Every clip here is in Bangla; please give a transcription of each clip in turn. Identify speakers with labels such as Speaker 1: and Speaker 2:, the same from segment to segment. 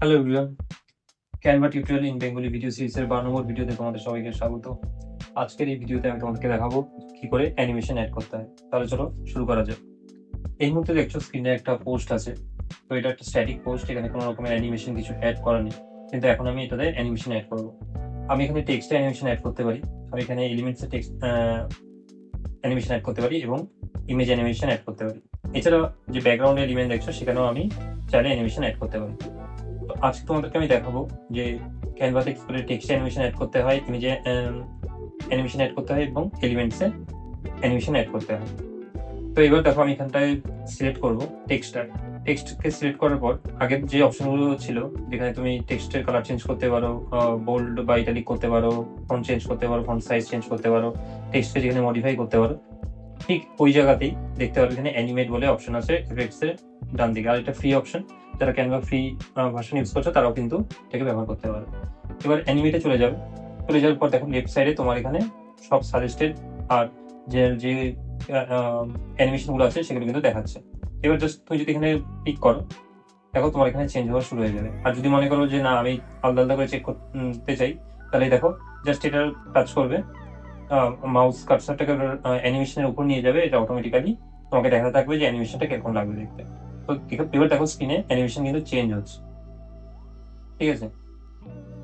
Speaker 1: Hello everyone, Canva tutorial in Bengali video সিরিজের 12 নম্বর ভিডিওতে তোমাদের সবাইকে স্বাগত। আজকের এই ভিডিওতে আমি তোমাদেরকে দেখাবো কি করে অ্যানিমেশন অ্যাড করতে হয়। তাহলে চলো শুরু করা যাক। এই মুহূর্তে দেখছো স্ক্রিনে একটা পোস্ট আছে। তো এটা একটা স্ট্যাটিক পোস্ট, এখানে কোনো রকমের অ্যানিমেশন কিছু অ্যাড করা নেই। কিন্তু এখন আমি এটাতে অ্যানিমেশন অ্যাড করবো। আমি এখানে টেক্সটে অ্যানিমেশন অ্যাড করতে পারি, আমি এখানে এলিমেন্টসে টেক্সট অ্যানিমেশন অ্যাড করতে পারি এবং ইমেজ অ্যানিমেশন অ্যাড করতে পারি। এছাড়া যে ব্যাকগ্রাউন্ড এলিমেন্ট দেখছো সেখানেও আমি চাইলে অ্যানিমেশন অ্যাড করতে পারি। তো আজকে তোমাদেরকে আমি দেখাবো যে ক্যানভাতে কি করে টেক্সট অ্যানিমেশন অ্যাড করতে হয়, ইমেজে অ্যানিমেশন অ্যাড করতে হয় এবং এলিমেন্টসে অ্যানিমেশন অ্যাড করতে হয়। তো এবার দেখো আমি এখানটায় সিলেক্ট করবো টেক্সটকে সিলেক্ট করার পর আগের যে অপশনগুলো ছিল যেখানে তুমি টেক্সটের কালার চেঞ্জ করতে পারো, বোল্ড বা ইটালিক করতে পারো, ফন্ট চেঞ্জ করতে পারো, ফন্ট সাইজ চেঞ্জ করতে পারো, টেক্সটকে যেখানে মডিফাই করতে পারো, ঠিক ওই জায়গাতেই দেখতে পারো এখানে অ্যানিমেট বলে অপশন আছে এফেক্টসের ডান দিকে। আর এটা ফ্রি অপশন, যারা ক্যানভা ফ্রি ভার্সন ইউজ করছো তারাও কিন্তু এটাকে ব্যবহার করতে পারো। এবার অ্যানিমেটে চলে যাওয়ার পর দেখো লেফট সাইডে তোমার এখানে সব সাজেস্টেড আর যে যে অ্যানিমেশনগুলো আছে সেগুলো কিন্তু দেখাচ্ছে। এবার জাস্ট তুমি যদি এখানে ক্লিক করো, দেখো তোমার এখানে চেঞ্জ হওয়া শুরু হয়ে যাবে। আর যদি মনে করো যে না আমি আলাদা আলাদা করে চেক করতে চাই, তাহলে দেখো জাস্ট এটা টাচ করবে, মাউস কার্সারটাকে অ্যানিমেশনের উপর নিয়ে যাবে, এটা অটোমেটিক্যালি তোমাকে দেখাতে থাকবে যে অ্যানিমেশনটা কিরকম লাগবে দেখতে। তো এবার দেখো স্ক্রিনে অ্যানিমেশন কিন্তু চেঞ্জ হচ্ছে, ঠিক আছে?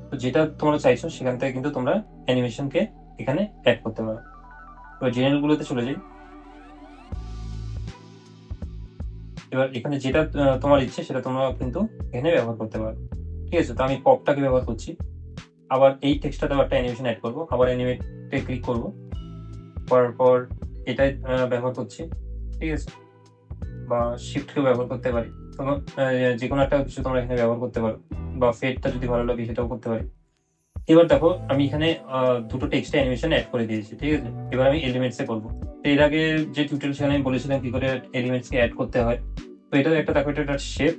Speaker 1: তো যেটা তোমরা চাইছো সেখান থেকে কিন্তু তোমরা অ্যানিমেশনকে এখানে অ্যাড করতে পারো। এবার জেনারেল গুলোতে চলে যাই। এবার এখানে যেটা তোমার ইচ্ছে সেটা তোমরা কিন্তু এখানে ব্যবহার করতে পারো, ঠিক আছে? তো আমি পপটাকে ব্যবহার করছি। আবার এই টেক্সটটাতেও একটা অ্যানিমেশন অ্যাড করবো, আবার অ্যানিমেটে ক্লিক করবো, করার পর এটাই ব্যবহার করছি, ঠিক আছে? বা শিফটকেও ব্যবহার করতে পারি। যে কোনো একটা কিছু তোমরা এখানে ব্যবহার করতে পারো, বা ফেডটা যদি ভালো লাগে সেটাও করতে পারি। এবার দেখো আমি এখানে দুটো টেক্সট অ্যানিমেশন অ্যাড করে দিয়েছি, ঠিক আছে? এবার আমি এলিমেন্টসে করবো। তো এর আগে যে টিউটোরিয়াল সেখানে আমি বলেছিলাম কি করে এলিমেন্টসকে অ্যাড করতে হয়। তো এটা একটা দেখো, এটা একটা শেপ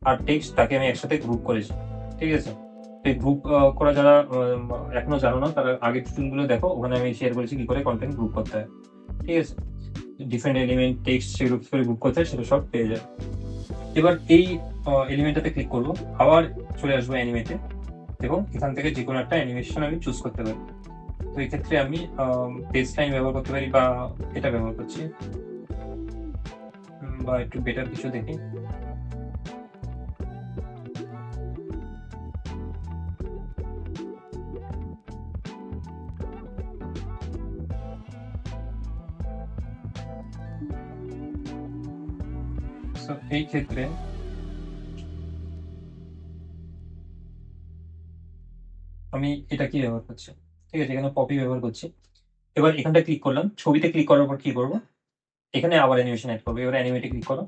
Speaker 1: আর টেক্সট, তাকে আমি একসাথে গ্রুপ করেছি, ঠিক আছে? তো এই গ্রুপ করা যারা এখনো জানো না তারা আগের টিউটোরিয়ালগুলো দেখো, ওখানে আমি শেয়ার করেছি কি করে কন্টেন্ট গ্রুপ করতে হয়, ঠিক আছে? ডিফারেন্ট এলিমেন্ট টেক্সট সেগুলো কি করে গ্রুপ করতে হয় সেটা সব পেয়ে যাবে। এবার এই এলিমেন্টটাতে ক্লিক করবো, আবার চলে আসবো অ্যানিমেটে এবং এখান থেকে যে কোনো একটা অ্যানিমেশন আমি চুজ করতে পারি। তো এই ক্ষেত্রে আমি বেস লাইন ব্যবহার করতে পারি বা এটা ব্যবহার করছি, বা একটু বেটার কিছু দেখি। এই ক্ষেত্রে আমি এটা কি ব্যবহার করছি, ঠিক আছে? এখানে কপি ব্যবহার করছি। এবার এখানটা ক্লিক করলাম, ছবিতে ক্লিক করার পর কি করবো, এখানে আবার অ্যানিমেশন অ্যাড করবো। এবার অ্যানিমেটে ক্লিক করো,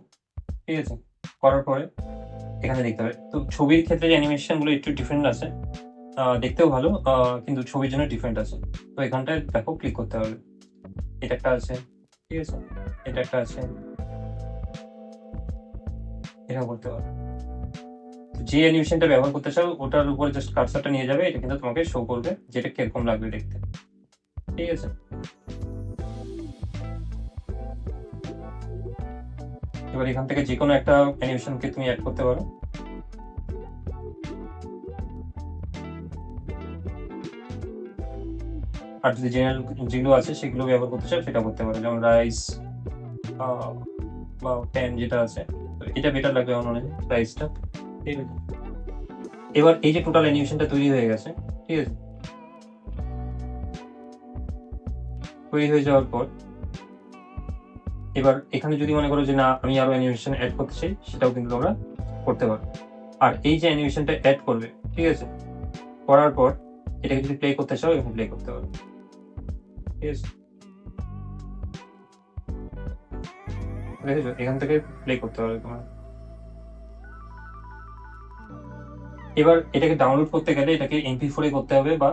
Speaker 1: ঠিক আছে? করার পরে এখানে দেখতে হবে, তো ছবির ক্ষেত্রে যে অ্যানিমেশন গুলো একটু ডিফারেন্ট আছে, দেখতেও ভালো, কিন্তু ছবির জন্য ডিফারেন্ট আছে। তো এখানটায় দেখো ক্লিক করতে হবে, এটা একটা আছে, ঠিক আছে? এটা একটা আছে, এটাও করতে হবে। যে অ্যানিমেশনটা ব্যবহার করতে চাও ওটার উপরে জাস্ট কার্সারটা নিয়ে যাবে, এটা কিন্তু তোমাকে শো করবে যেটা কিরকম লাগবে দেখতে, ঠিক আছে? এবার এখান থেকে যে কোনো একটা অ্যানিমেশনকে তুমি অ্যাড করতে পারো। আর যদি জেনারেল যেগুলো আছে সেগুলো ব্যবহার করতে চাও সেটা করতে পারো, যেমন রাইস বা প্যান যেটা আছে, এটা বেটার লাগবে আমার মনে হয় রাইসটা, ঠিক আছে? এবার এই যে টোটাল অ্যানিমেশনটা তৈরি হয়ে গেছে, ঠিক আছে? তৈরি হয়ে যাওয়ার পর এবার এখানে যদি মনে করো যে না আমি আরো অ্যানিমেশন অ্যাড করতে চাই, সেটাও কিন্তু তোমরা করতে পারো। আর এই যে অ্যানিমেশনটা অ্যাড করবে, ঠিক আছে, করার পর এটাকে যদি প্লে করতে চাও এখানে প্লে করতে পারো, ঠিক আছে? দেখেছো এখান থেকে প্লে করতে পারবে তোমার। এবার এটাকে ডাউনলোড করতে গেলে এটাকে MP4 এ করতে হবে বা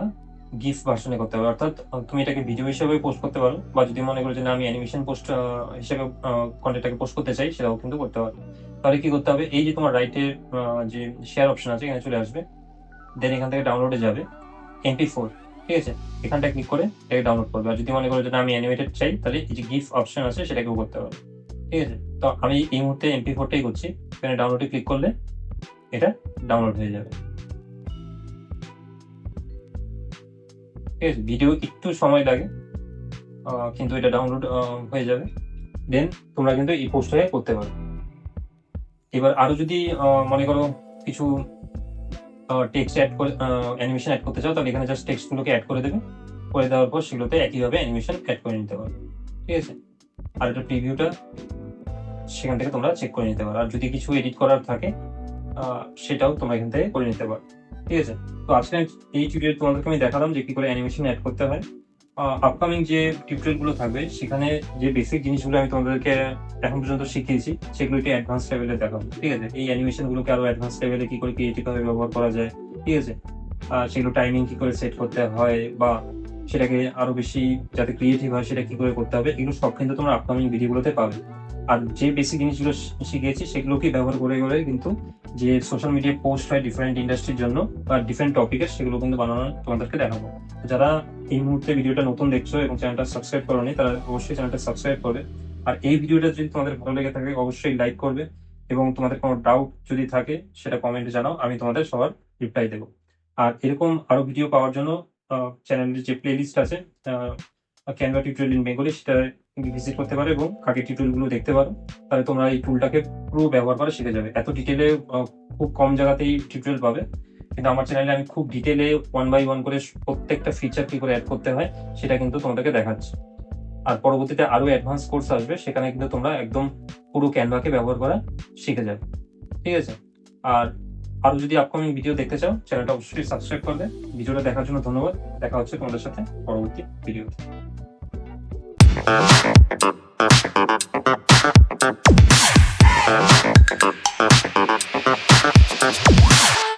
Speaker 1: গিফ ভার্সনে করতে হবে, অর্থাৎ তুমি এটাকে ভিডিও হিসেবে পোস্ট করতে পারো, বা যদি মনে করো যে না আমি অ্যানিমেশন পোস্ট হিসেবে কন্টেন্টটাকে পোস্ট করতে চাই সেটাও কিন্তু করতে পারো। তাহলে কি করতে হবে, এই যে তোমার রাইটের যে শেয়ার অপশন আছে এখানে চলে আসবে, দেন এখান থেকে ডাউনলোডে যাবে MP4, ঠিক আছে? এখানটা ক্লিক করে এটাকে ডাউনলোড করবে। আর যদি মনে করো যে না আমি অ্যানিমেটেড চাই, তাহলে এই যে গিফ অপশন আছে সেটাকেও করতে পারবে, ঠিক আছে? তো আমি এই মুহূর্তে MP4টাই করছি, এখানে ডাউনলোডে ক্লিক করলে এটা ডাউনলোড হয়ে যাবে। ঠিক আছে, ভিডিও একটু সময় লাগে কিন্তু এটা ডাউনলোড হয়ে যাবে। দেন তোমরা কিন্তু এই পোস্টে করতে পারো। এবার আরো যদি মনে করো কিছু টেক্সট অ্যাড করে অ্যানিমেশন অ্যাড করতে চাও, তাহলে এখানে জাস্ট টেক্সটগুলোকে অ্যাড করে দেবে। করে দেওয়ার পর সেগুলোতে একইভাবে অ্যানিমেশন অ্যাড করে নিতে পারো। ঠিক আছে, আর এটা প্রিভিউটা সেখান থেকে তোমরা চেক করে নিতে পারো। আর যদি কিছু এডিট করার থাকে সেটাও তোমরা এখান থেকে করে নিতে পারো। ঠিক আছে, তো আজকে এই টিউটোরিয়াল তোমাদেরকে আমি দেখালাম যে কি করে অ্যানিমেশন অ্যাড করতে হয়। আপকামিং যে টিউটোরিয়াল গুলো থাকবে সেখানে যে বেসিক জিনিসগুলো আমি তোমাদেরকে এখন পর্যন্ত শিখিয়েছি সেগুলো একটু অ্যাডভান্স লেভেলে দেখাবো। ঠিক আছে, এই অ্যানিমেশন গুলোকে আরো অ্যাডভান্স লেভেলে কি করে ক্রিয়েটিভ ভাবে ব্যবহার করা যায়, ঠিক আছে, সেগুলো টাইমিং কি করে সেট করতে হয় বা সেটাকে আরো বেশি যাতে ক্রিয়েটিভ হয় সেটা কি করে করতে হবে, এগুলো সব কিন্তু তোমরা আপকামিং ভিডিওগুলোতে পাবে। আর যে বেসিক জিনিসগুলো শিখিয়েছি সেগুলোকে ব্যবহার করে করে কিন্তু যে সোশ্যাল মিডিয়ায় পোস্ট হয় ডিফারেন্ট ইন্ডাস্ট্রির জন্য বা ডিফারেন্ট টপিকের, সেগুলো কিন্তু বানানো তোমাদেরকে দেখাবো। যারা এই মুহূর্তে ভিডিওটা নতুন দেখছো এবং চ্যানেলটা সাবস্ক্রাইব করোনি, তারা অবশ্যই চ্যানেলটা সাবস্ক্রাইব করবে। আর এই ভিডিওটা যদি তোমাদের ভালো লেগে থাকে অবশ্যই লাইক করবে, এবং তোমাদের কোনো ডাউট যদি থাকে সেটা কমেন্টে জানাও, আমি তোমাদের সবার রিপ্লাই দেবো। আর এরকম আরো ভিডিও পাওয়ার জন্য চ্যানেলের যে প্লেলিস্ট আছে ক্যানভা টিউটোরিয়াল ইন বেঙ্গলি, সেটা ভিজিট করতে পারো এবং আগের টিউটোরিয়াল গুলো দেখতে পারো। তাহলে তোমরা এই টুলটাকে পুরো ব্যবহার করা শিখে যাবে। এত ডিটেলে খুব কম জায়গাতেই টিউটোরিয়াল পাবে, কিন্তু আমার চ্যানেলে আমি খুব ডিটেলে 1 বাই 1 করে প্রত্যেকটা ফিচার কি করে অ্যাড করতে হয় সেটা কিন্তু তোমাদেরকে দেখাচ্ছি। আর পরবর্তীতে আরো অ্যাডভান্স কোর্স আসবে, সেখানে কিন্তু তোমরা একদম পুরো ক্যানভাকে ব্যবহার করা শিখে যাবে। ঠিক আছে, আর আরো যদি আপকামিং ভিডিও দেখতে চাও চ্যানেলটা অবশ্যই সাবস্ক্রাইব করবে। ভিডিওটা দেখার জন্য ধন্যবাদ। দেখা হচ্ছে তোমাদের সাথে পরবর্তী ভিডিওতে।